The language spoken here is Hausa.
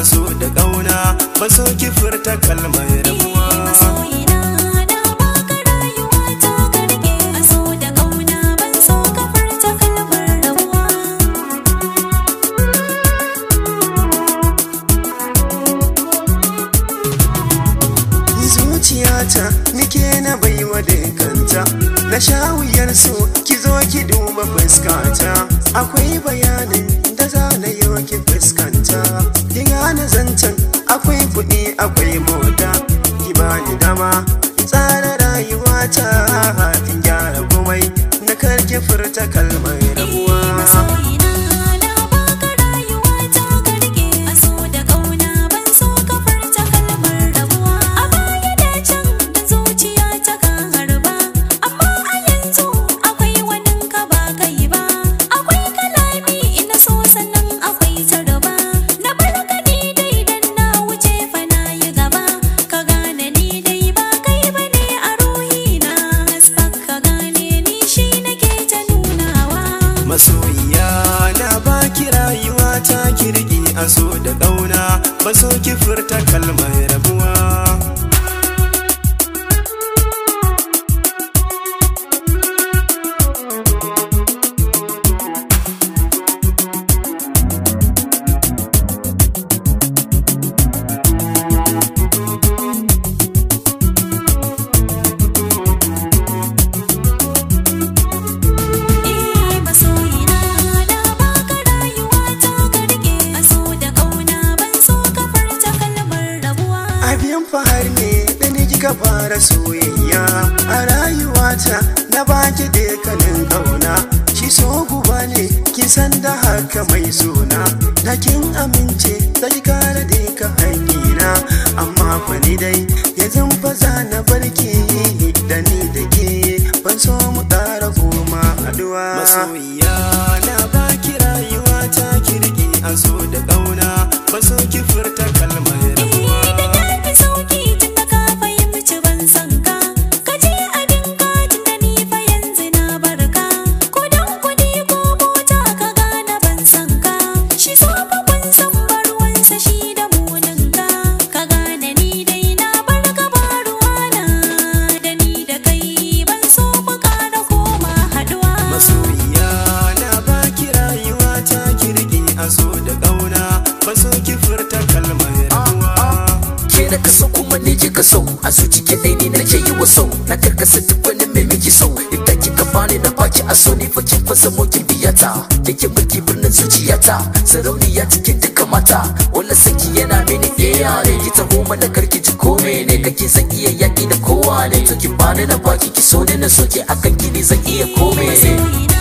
so da ƙauna ba so ki furta kalmar rabuwa. Masoyina na baka rayuwa ta karke a so da ƙauna ban so ka furta kalmar rabuwa. Zuciyata nike na baiwa dukanta, na sha wuyar so ki zo ki duba fuskata. Akwai bayanin da za na yi ki fuskanta, ki gane zancen akwai kuɗi akwai mota. Ki bani dama tsara rayuwata, in gyara komai na karki furta kalmar rabuwa. Masoyina na baka rayuwa ta karke a so da ƙauna ban so ka furta kalmar rabuwa. A baya da can da zuciya ta ka harba, amma a yanzu akwai wanin ka ba kai ba. Akwai kalami ina so sannan akwai tarba, na barka ni dai dan na wuce fa na yi gaba. Ka gane ni dai ba kai bane a ruhina, hasbak ka gane ni shi nake ta nunawa. Masoyiya na baki rayuwa ta kirki a so da ƙauna ba so ki furta kalmar rabuwa. Masoyina na baka rayuwa ta karke a so da ƙauna ban so ka furta kalmar rabuwa. Abin fahar ne da ni kika fara soyayya a rayuwata, na baki dukkanin ƙauna. Shi so guba ne kin san da haka mai suna, na kin amince da ki kare duka haƙina. Amma fa ni dai yanzu fa za na barki, da ni da ke ban so mu ƙara koma haduwa. Masoyiya na baki rayuwa ta kirki a so da ƙauna ba so ki furta kalmar rabuwa. Da tafi sauki tun da ka fahimci ban san ka, ka je abinka tun da ni fa yanzu na barka. Ko dan kuɗi ko mota ka gane ban san ka, shi so fa kun san barwansa shi da munin ka. Ka gane ni dai na barka ba ruwana, da ni da kai ban so mu ƙara koma haduwa. Masoyiya na baki rayuwa ta kirki a so da ƙauna ba so ki furta kalmar rabuwa. Ke na kaso kuma ne kika so, a zuci ke dai ni nake yi wa so. Na karkasa duk wani mai miki so, idan kika bani na baki a so. Ni fa kin fasa mokin biyata, kike mulki birnin zuciyata, sarauniya cikin duka mata. Wala saki yana mini ne, ki taho mana karki ji kome ne. Kake zan iya yaƙi da kowa ne, to ki bani na baki ki so ne na soke akan ki ne zan iya kome. Masoyina